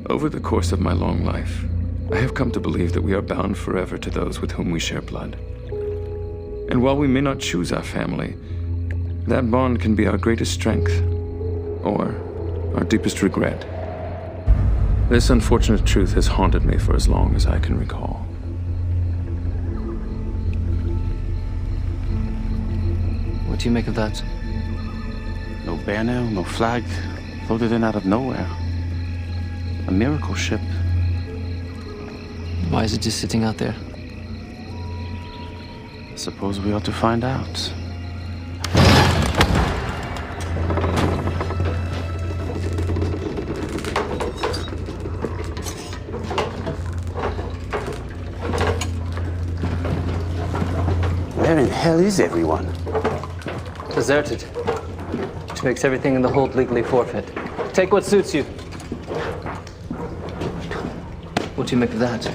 Over the course of my long life, I have come to believe that we are bound forever to those with whom we share blood. And while we may not choose our family, that bond can be our greatest strength, or our deepest regret. This unfortunate truth has haunted me for as long as I can recall. What do you make of that? No banner, no flag, floated in out of nowhere. A miracle ship. Why is it just sitting out there? Suppose we ought to find out. Where in hell is everyone? Deserted. Which makes everything in the hold legally forfeit. Take what suits you. What do you make of that?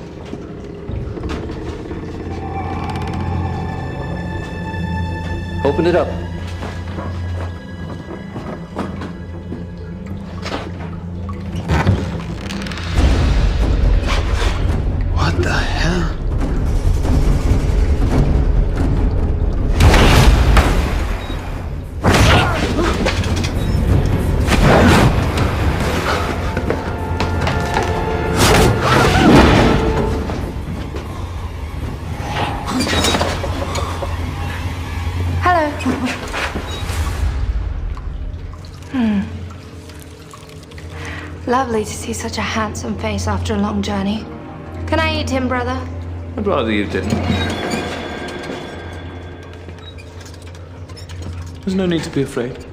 Open it up. What the hell? Lovely to see such a handsome face after a long journey. Can I eat him, brother? I'd rather you didn't. There's no need to be afraid.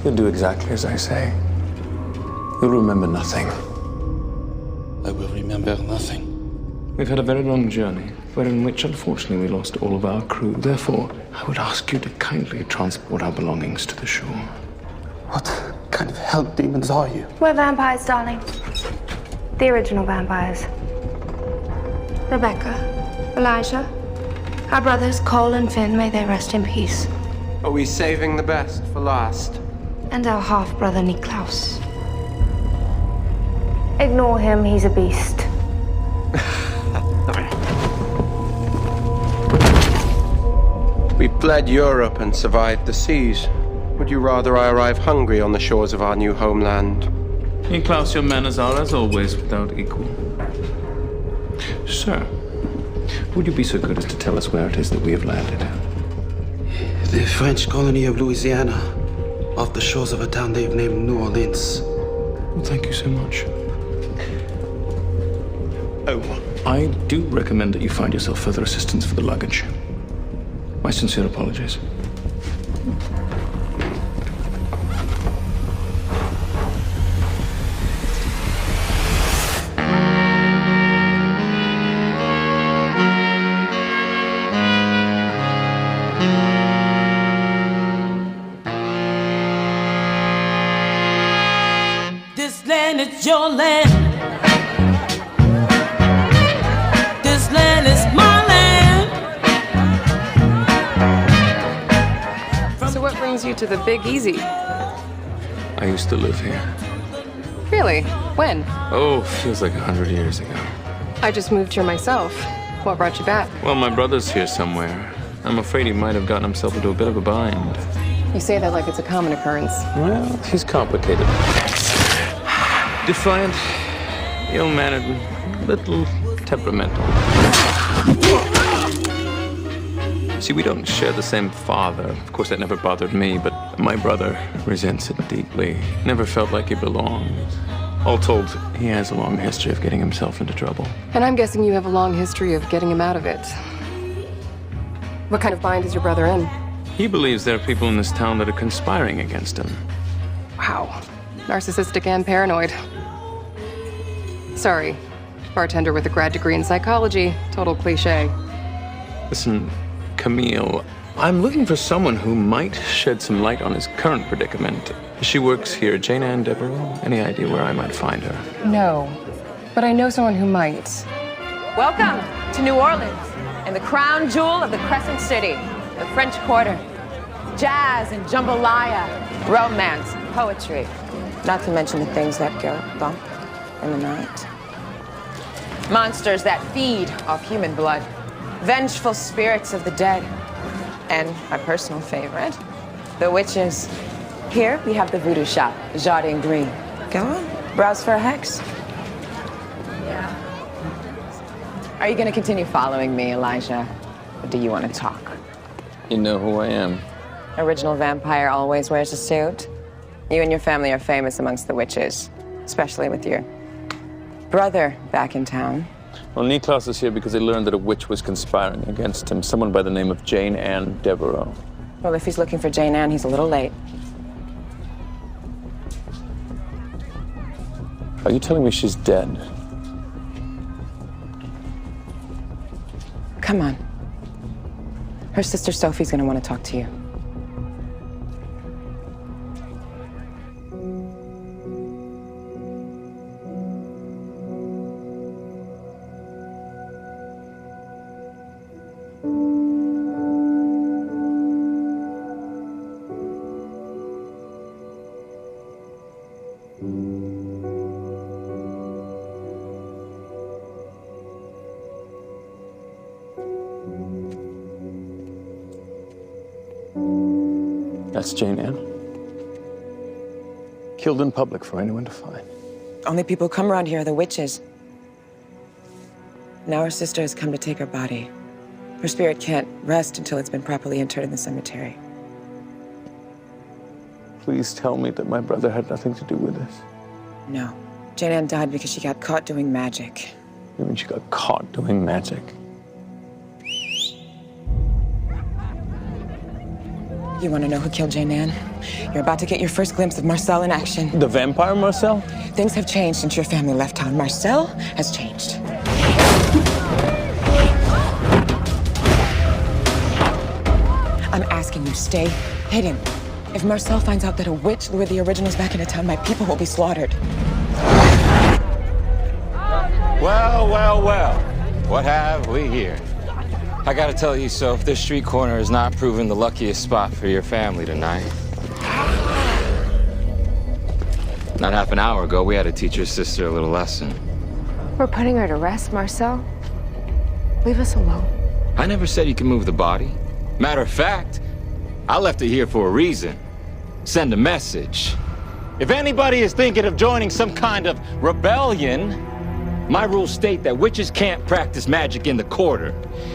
You'll do exactly as I say. You'll remember nothing. I will remember nothing. We've had a very long journey, wherein which unfortunately we lost all of our crew. Therefore, I would ask you to kindly transport our belongings to the shore. What kind of hell demons are you? We're vampires, darling. The original vampires. Rebecca, Elijah, our brothers Cole and Finn, may they rest in peace. Are we saving the best for last? And our half-brother Niklaus. Ignore him, he's a beast. We fled Europe and survived the seas. Would you rather I arrive hungry on the shores of our new homeland? Niklaus, your manners are, as always, without equal. Sir, would you be so good as to tell us where it is that we have landed? The French colony of Louisiana, off the shores of a town they've named New Orleans. Well, thank you so much. Oh, I do recommend that you find yourself further assistance for the luggage. My sincere apologies. This land is your land. This land is my land. So what brings you to the Big Easy? I used to live here. Really? When? Oh, feels like 100 years ago. I just moved here myself. What brought you back? Well, my brother's here somewhere. I'm afraid he might have gotten himself into a bit of a bind. You say that like it's a common occurrence. Well, he's complicated. Defiant, ill-mannered, little temperamental. See, we don't share the same father. Of course, that never bothered me, but my brother resents it deeply. Never felt like he belonged. All told, he has a long history of getting himself into trouble. And I'm guessing you have a long history of getting him out of it. What kind of bind is your brother in? He believes there are people in this town that are conspiring against him. Wow. Narcissistic and paranoid. Sorry. Bartender with a grad degree in psychology. Total cliche. Listen, Camille, I'm looking for someone who might shed some light on his current predicament. She works here, Jane Ann Devereaux. Any idea where I might find her? No. But I know someone who might. Welcome to New Orleans and the crown jewel of the Crescent City, the French Quarter. Jazz and jambalaya, romance, poetry, not to mention the things that go bump in the night. Monsters that feed off human blood. Vengeful spirits of the dead. And my personal favorite, the witches. Here we have the voodoo shop, Jardin Green. Go on, browse for a hex. Yeah. Are you going to continue following me, Elijah? Or do you want to talk? You know who I am. Original vampire always wears a suit. You and your family are famous amongst the witches, especially with your brother back in town. Well, Niklas is here because he learned that a witch was conspiring against him, someone by the name of Jane Ann Devereaux. Well, if he's looking for Jane Ann, he's a little late. Are you telling me she's dead? Come on. Her sister Sophie's gonna want to talk to you. That's Jane Ann. Killed in public for anyone to find. Only people who come around here are the witches. Now her sister has come to take her body. Her spirit can't rest until it's been properly interred in the cemetery. Please tell me that my brother had nothing to do with this. No. Jane Ann died because she got caught doing magic. You mean she got caught doing magic? You want to know who killed Jane Ann? You're about to get your first glimpse of Marcel in action. The vampire Marcel? Things have changed since your family left town. Marcel has changed. I'm asking you, stay hidden. If Marcel finds out that a witch lured the originals back into town, my people will be slaughtered. Well, well, well. What have we here? I gotta tell you, Soph, this street corner has not proven the luckiest spot for your family tonight. Not half an hour ago, we had to teach your sister a little lesson. We're putting her to rest, Marcel. Leave us alone. I never said you can move the body. Matter of fact, I left it here for a reason. Send a message. If anybody is thinking of joining some kind of rebellion, my rules state that witches can't practice magic in the quarter.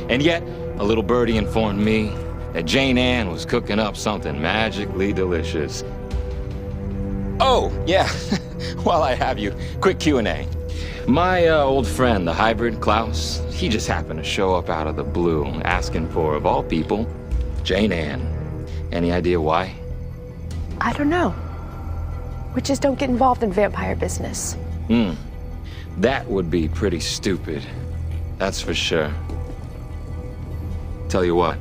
And yet, a little birdie informed me that Jane Ann was cooking up something magically delicious. Oh, yeah, while I have you, quick Q&A. My old friend, the hybrid, Klaus, he just happened to show up out of the blue, asking for, of all people, Jane Ann. Any idea why? I don't know. Witches don't get involved in vampire business. That would be pretty stupid. That's for sure. Tell you what.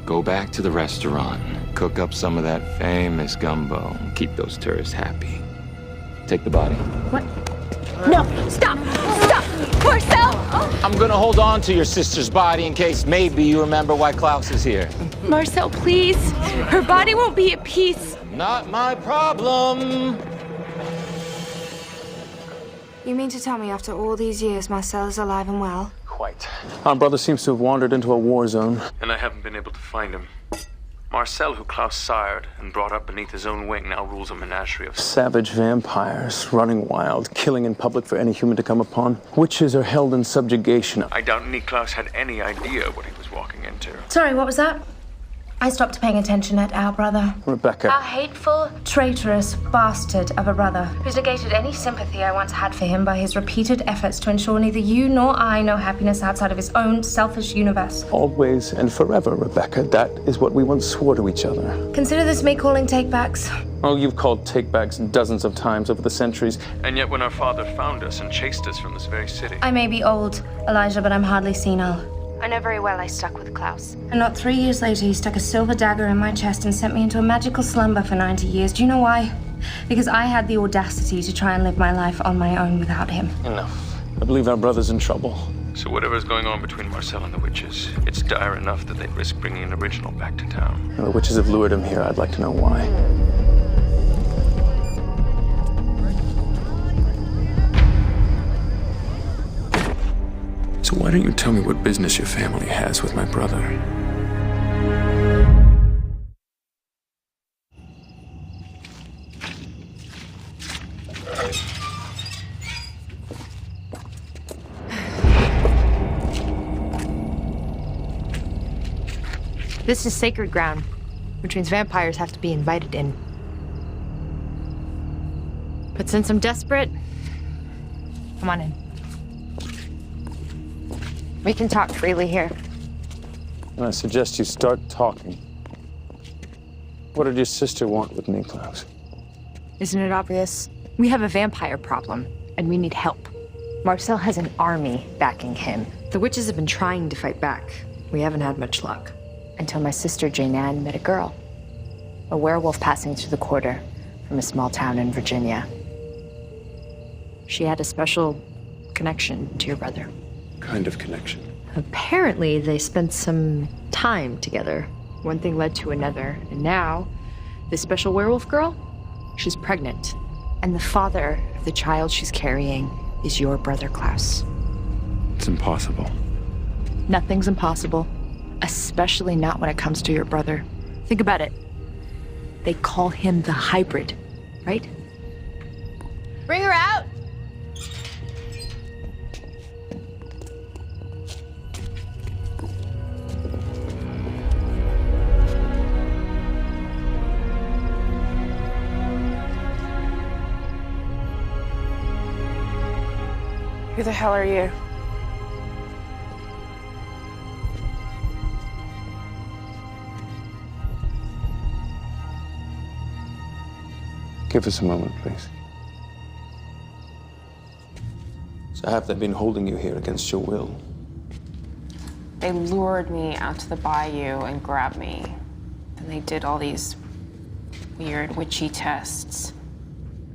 Go back to the restaurant, cook up some of that famous gumbo, and keep those tourists happy. Take the body. What? No! Stop! Stop! Marcel! I'm gonna hold on to your sister's body in case maybe you remember why Klaus is here. Marcel, please. Her body won't be at peace. Not my problem. You mean to tell me after all these years Marcel is alive and well? Quite. Our brother seems to have wandered into a war zone. And I haven't been able to find him. Marcel, who Klaus sired and brought up beneath his own wing, now rules a menagerie of savage vampires, running wild, killing in public for any human to come upon. Witches are held in subjugation. I doubt Niklas had any idea what he was walking into. Sorry, what was that? I stopped paying attention at our brother. Rebecca. Our hateful, traitorous bastard of a brother who's negated any sympathy I once had for him by his repeated efforts to ensure neither you nor I know happiness outside of his own selfish universe. Always and forever, Rebecca. That is what we once swore to each other. Consider this me calling takebacks. Oh, you've called takebacks dozens of times over the centuries. And yet when our father found us and chased us from this very city... I may be old, Elijah, but I'm hardly senile. I know very well I stuck with Klaus. And not 3 years later, he stuck a silver dagger in my chest and sent me into a magical slumber for 90 years. Do you know why? Because I had the audacity to try and live my life on my own without him. Enough. I believe our brother's in trouble. So whatever's going on between Marcel and the witches, it's dire enough that they'd risk bringing an original back to town. And the witches have lured him here. I'd like to know why. Why don't you tell me what business your family has with my brother? This is sacred ground, which means vampires have to be invited in. But since I'm desperate, come on in. We can talk freely here. And I suggest you start talking. What did your sister want with Niklaus? Isn't it obvious? We have a vampire problem, and we need help. Marcel has an army backing him. The witches have been trying to fight back. We haven't had much luck. Until my sister Jane Ann met a girl. A werewolf passing through the quarter from a small town in Virginia. She had a special connection to your brother. Kind of connection. Apparently, they spent some time together. One thing led to another, and now, this special werewolf girl, she's pregnant. And the father of the child she's carrying is your brother, Klaus. It's impossible. Nothing's impossible, especially not when it comes to your brother. Think about it. They call him the hybrid, right? Bring her out! Who the hell are you? Give us a moment, please. So have they been holding you here against your will? They lured me out to the bayou and grabbed me. Then they did all these weird witchy tests.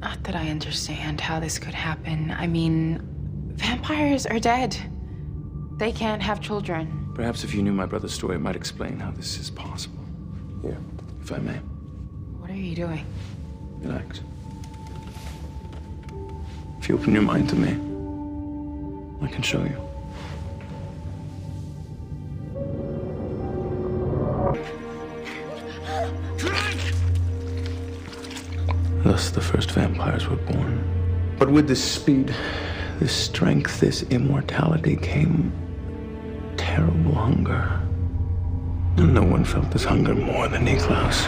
Not that I understand how this could happen. I mean, vampires are dead. They can't have children. Perhaps if you knew my brother's story, it might explain how this is possible. Here, if I may. What are you doing? Relax. If you open your mind to me, I can show you. Thus the first vampires were born. But with this speed, this strength, this immortality came terrible hunger. And no one felt this hunger more than Niklaus.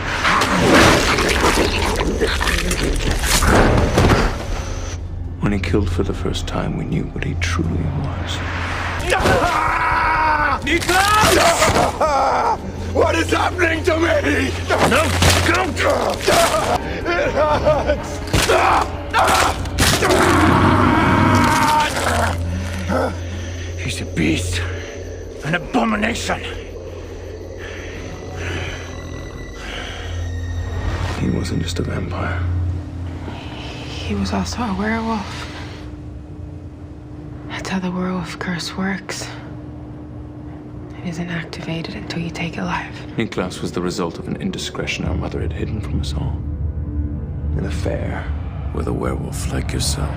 When he killed for the first time, we knew what he truly was. Niklaus! What is happening to me? No, don't! It hurts! He's a beast, an abomination. He wasn't just a vampire. He was also a werewolf. That's how the werewolf curse works. It isn't activated until you take it live. Niklaus was the result of an indiscretion our mother had hidden from us all. An affair with a werewolf like yourself.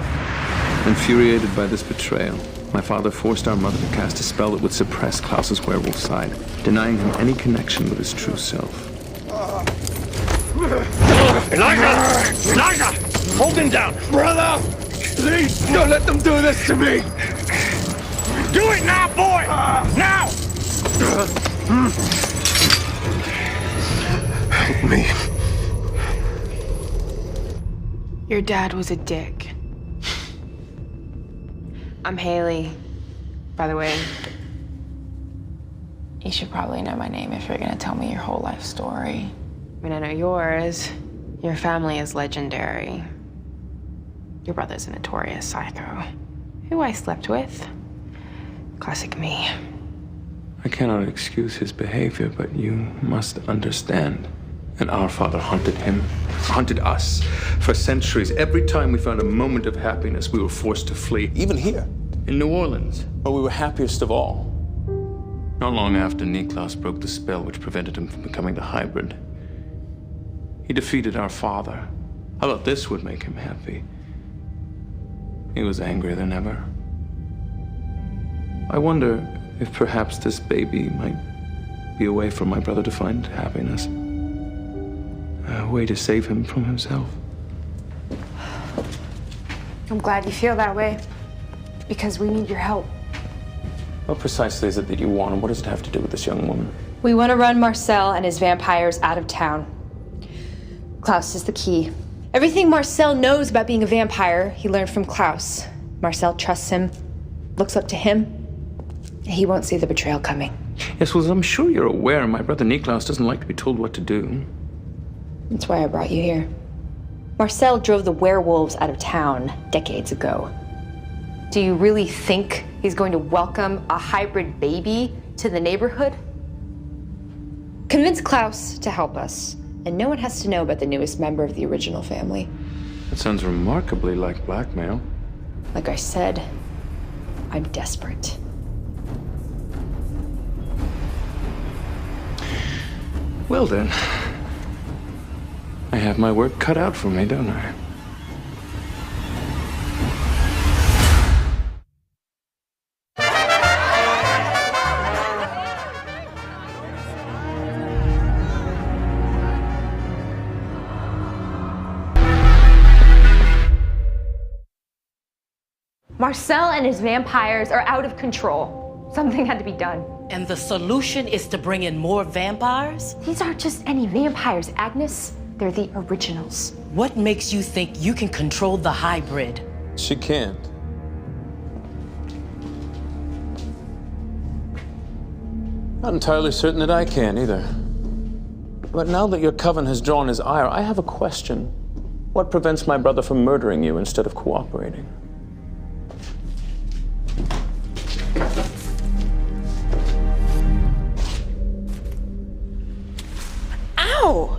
Infuriated by this betrayal, my father forced our mother to cast a spell that would suppress Klaus's werewolf side, denying him any connection with his true self. Elijah! Elijah! Hold him down! Brother! Please, don't let them do this to me! Do it now, boy! Now! Help me. Your dad was a dick. I'm Haley. By the way, you should probably know my name if you're gonna tell me your whole life story. I mean, I know yours. Your family is legendary. Your brother's a notorious psycho, who I slept with. Classic me. I cannot excuse his behavior, but you must understand. And our father hunted him, hunted us. For centuries, every time we found a moment of happiness, we were forced to flee. Even here, in New Orleans, where we were happiest of all. Not long after Niklaus broke the spell which prevented him from becoming the hybrid, he defeated our father. I thought this would make him happy. He was angrier than ever. I wonder if perhaps this baby might be a way for my brother to find happiness. A way to save him from himself. I'm glad you feel that way, because we need your help. What precisely is it that you want, and what does it have to do with this young woman? We want to run Marcel and his vampires out of town. Klaus is the key. Everything Marcel knows about being a vampire, he learned from Klaus. Marcel trusts him, looks up to him. He won't see the betrayal coming. Yes, well, I'm sure you're aware my brother Niklaus doesn't like to be told what to do. That's why I brought you here. Marcel drove the werewolves out of town decades ago. Do you really think he's going to welcome a hybrid baby to the neighborhood? Convince Klaus to help us, and no one has to know about the newest member of the original family. That sounds remarkably like blackmail. Like I said, I'm desperate. Well then, I have my work cut out for me, don't I? Marcel and his vampires are out of control. Something had to be done. And the solution is to bring in more vampires? These aren't just any vampires, Agnes. They're the originals. What makes you think you can control the hybrid? She can't. Not entirely certain that I can either. But now that your coven has drawn his ire, I have a question. What prevents my brother from murdering you instead of cooperating? Ow!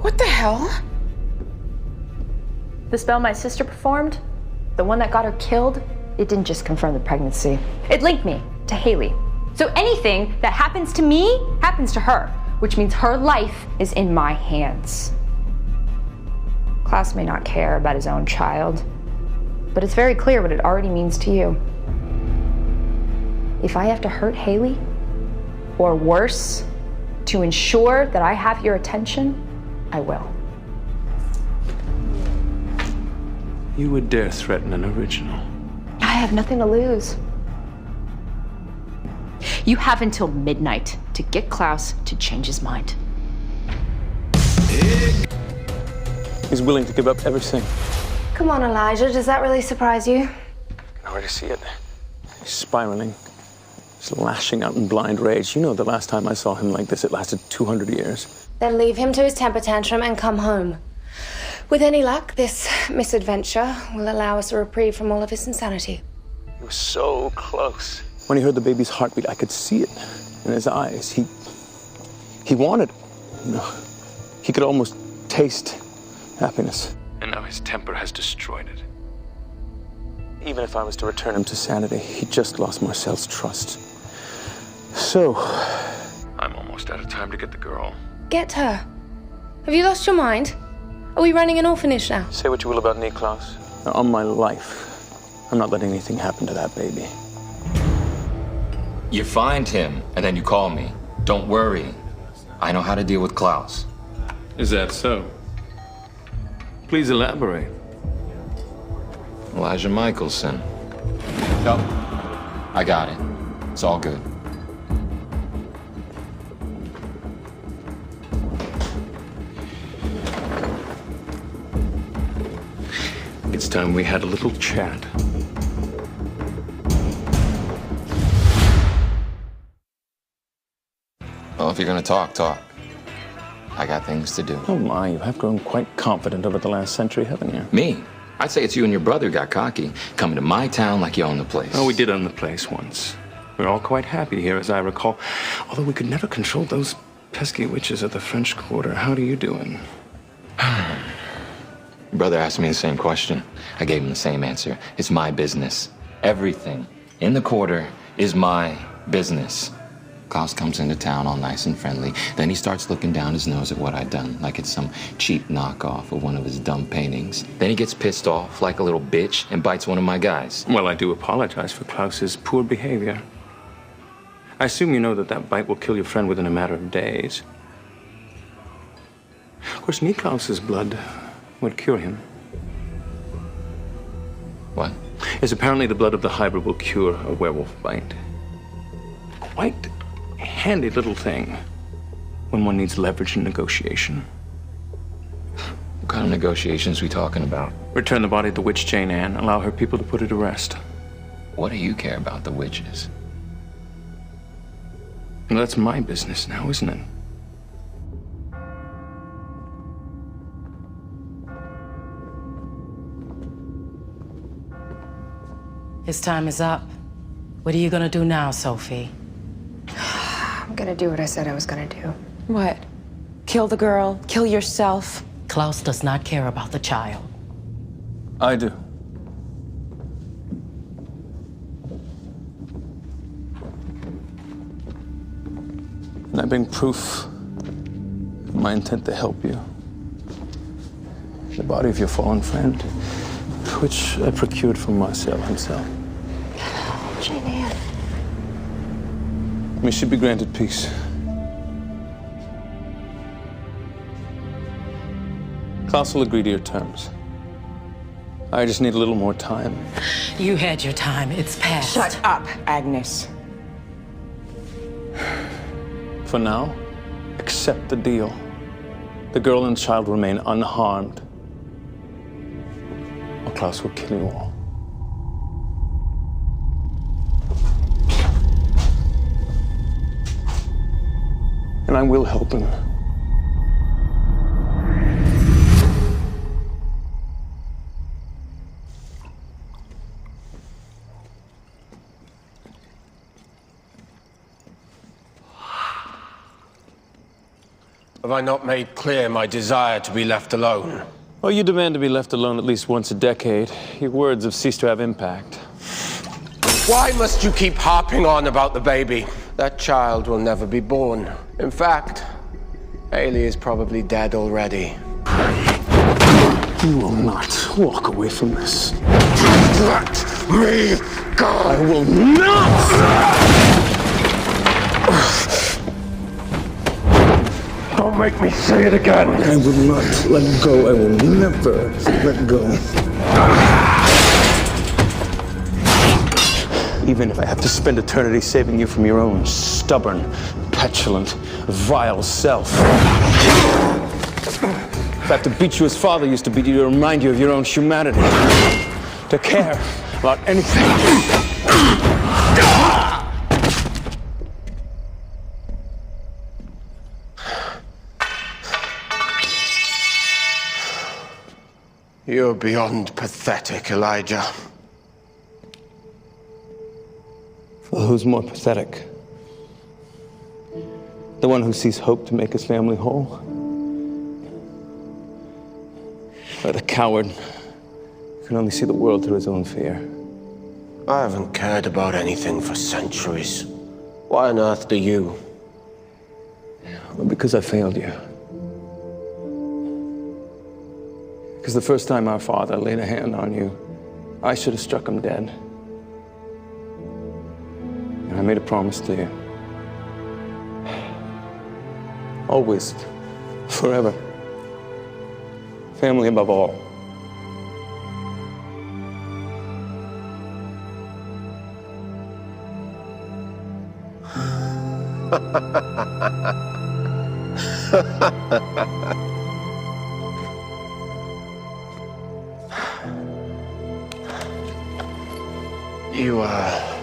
What the hell? The spell my sister performed, the one that got her killed, it didn't just confirm the pregnancy. It linked me to Haley. So anything that happens to me happens to her, which means her life is in my hands. Klaus may not care about his own child, but it's very clear what it already means to you. If I have to hurt Haley, or worse, to ensure that I have your attention, I will. You would dare threaten an original? I have nothing to lose. You have until midnight to get Klaus to change his mind. He's willing to give up everything. Come on, Elijah. Does that really surprise you? I can already see it. He's spiraling. He's lashing out in blind rage. You know, the last time I saw him like this, it lasted 200 years. Then leave him to his temper tantrum and come home. With any luck, this misadventure will allow us a reprieve from all of his insanity. He was so close. When he heard the baby's heartbeat, I could see it in his eyes. He wanted it. You know, he could almost taste happiness. And now his temper has destroyed it. Even if I was to return him to sanity, he just lost Marcel's trust. So, I'm almost out of time to get the girl. Get her. Have you lost your mind? Are we running an orphanage now? Say what you will about Niklaus. On my life, I'm not letting anything happen to that baby. You find him, and then you call me. Don't worry. I know how to deal with Klaus. Is that so? Please elaborate. Elijah Michelson. No, I got it. It's all good. It's time we had a little chat. Well, if you're gonna talk, talk. I got things to do. Oh my, you have grown quite confident over the last century, haven't you? Me? I'd say it's you and your brother got cocky, coming to my town like you own the place. Oh, we did own the place once. We're all quite happy here, as I recall. Although we could never control those pesky witches at the French Quarter. How are you doing? Your brother asked me the same question. I gave him the same answer. It's my business. Everything in the quarter is my business. Klaus comes into town all nice and friendly. Then he starts looking down his nose at what I'd done, like it's some cheap knockoff of one of his dumb paintings. Then he gets pissed off like a little bitch and bites one of my guys. Well, I do apologize for Klaus's poor behavior. I assume you know that that bite will kill your friend within a matter of days. Of course, Niklaus's blood would cure him. What? Yes, apparently the blood of the hybrid will cure a werewolf bite. Quite a handy little thing when one needs leverage in negotiation. What kind of negotiations we talking about? Return the body of the witch Jane Anne, allow her people to put her to rest. What do you care about the witches? Well, that's my business now, isn't it? His time is up. What are you gonna do now, Sophie? I'm gonna do what I said I was gonna do. What? Kill the girl? Kill yourself? Klaus does not care about the child. I do. And I bring proof of my intent to help you. The body of your fallen friend, which I procured from Marcel himself. Jane Anne. May she be granted peace. Klaus will agree to your terms. I just need a little more time. You had your time. It's past. Shut up, Agnes. For now, accept the deal. The girl and child remain unharmed, or Klaus will kill you all. And I will help him. Have I not made clear my desire to be left alone? Well, you demand to be left alone at least once a decade. Your words have ceased to have impact. Why must you keep harping on about the baby? That child will never be born. In fact, Ailey is probably dead already. You will not walk away from this. Let me go! I will not! Don't make me say it again! I will not let go. I will never let go. Even if I have to spend eternity saving you from your own stubborn, petulant, vile self. If I have to beat you as father used to beat you to remind you of your own humanity. To care about anything. You're beyond pathetic, Elijah. Well, who's more pathetic? The one who sees hope to make his family whole? Or the coward who can only see the world through his own fear? I haven't cared about anything for centuries. Why on earth do you? Well, because I failed you. Because the first time our father laid a hand on you, I should have struck him dead. And I made a promise to you. Always, forever. Family above all. You are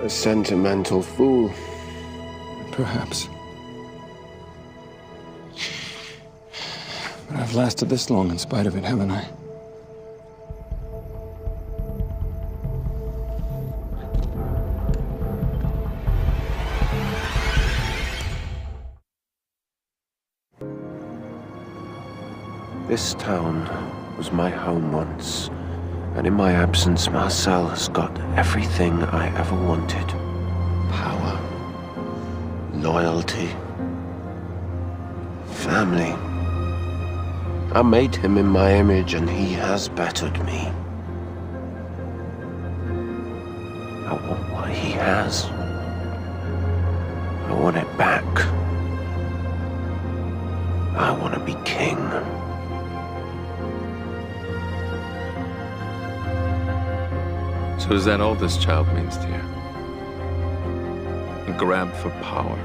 a sentimental fool. Perhaps. But I've lasted this long in spite of it, haven't I? This town was my home once. And in my absence, Marcel has got everything I ever wanted. Power, loyalty, family. I made him in my image, and he has bettered me. I want what he has. I want it back. I want to be king. So is that all this child means to you? A grab for power?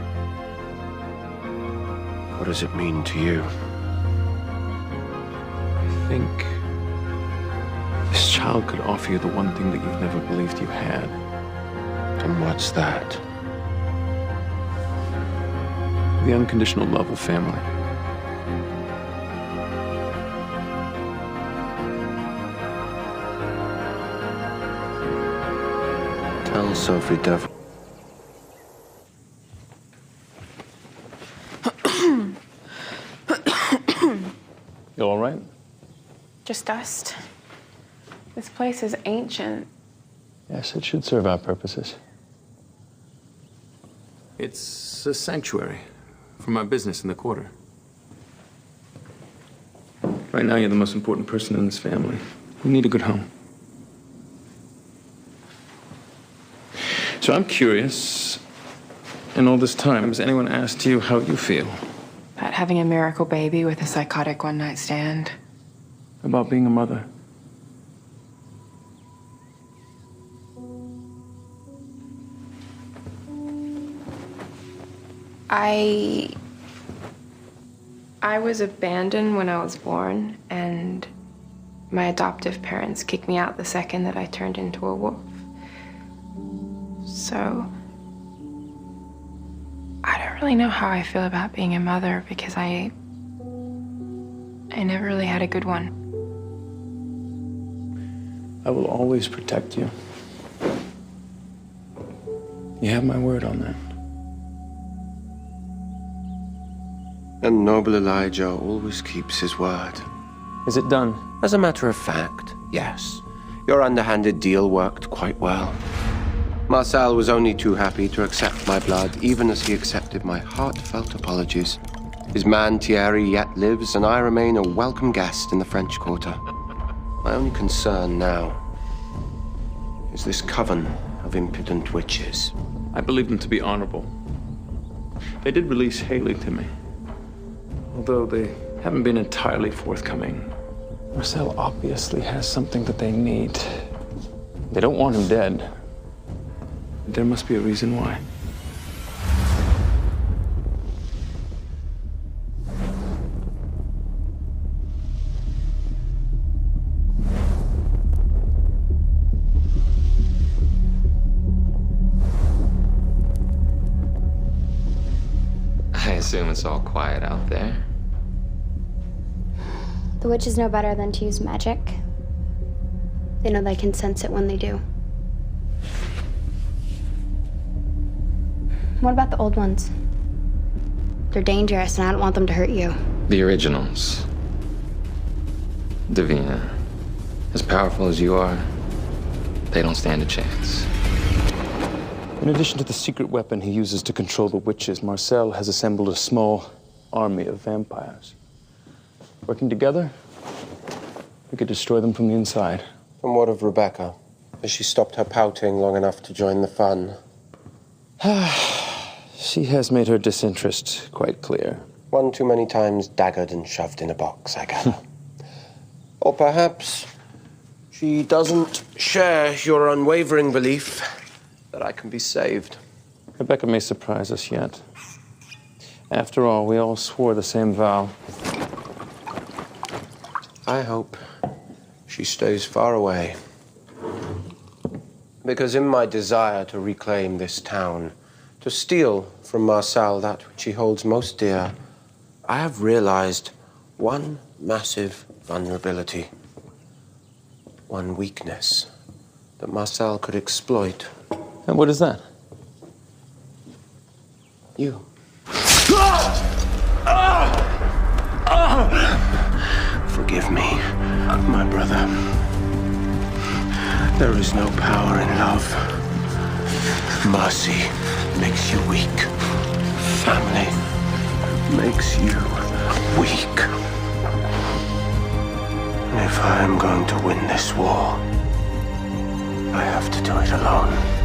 What does it mean to you? I think this child could offer you the one thing that you've never believed you had. And what's that? The unconditional love of family. Tell Sophie Devil. You all right? Just dust. This place is ancient. Yes, it should serve our purposes. It's a sanctuary for my business in the quarter. Right now, you're the most important person in this family. You need a good home. So I'm curious, in all this time, has anyone asked you how you feel? About having a miracle baby with a psychotic one-night stand. About being a mother? I was abandoned when I was born, and my adoptive parents kicked me out the second that I turned into a wolf. So I don't really know how I feel about being a mother because I never really had a good one. I will always protect you. You have my word on that. And noble Elijah always keeps his word. Is it done? As a matter of fact, yes. Your underhanded deal worked quite well. Marcel was only too happy to accept my blood, even as he accepted my heartfelt apologies. His man Thierry yet lives, and I remain a welcome guest in the French Quarter. My only concern now is this coven of impudent witches. I believe them to be honorable. They did release Haley to me, although they haven't been entirely forthcoming. Marcel obviously has something that they need. They don't want him dead. There must be a reason why. I assume it's all quiet out there. The witches know better than to use magic. They know they can sense it when they do. What about the old ones? They're dangerous, and I don't want them to hurt you. The originals. Davina, as powerful as you are, they don't stand a chance. In addition to the secret weapon he uses to control the witches, Marcel has assembled a small army of vampires. Working together, we could destroy them from the inside. And what of Rebecca? Has she stopped her pouting long enough to join the fun? She has made her disinterest quite clear. One too many times daggered and shoved in a box, I gather. Or perhaps she doesn't share your unwavering belief that I can be saved. Rebecca may surprise us yet. After all, we all swore the same vow. I hope she stays far away. Because in my desire to reclaim this town, to steal from Marcel that which he holds most dear, I have realized one massive vulnerability. One weakness that Marcel could exploit. And what is that? You. Forgive me, my brother. There is no power in love. Mercy makes you weak. family makes you weak. And if I am going to win this war, I have to do it alone.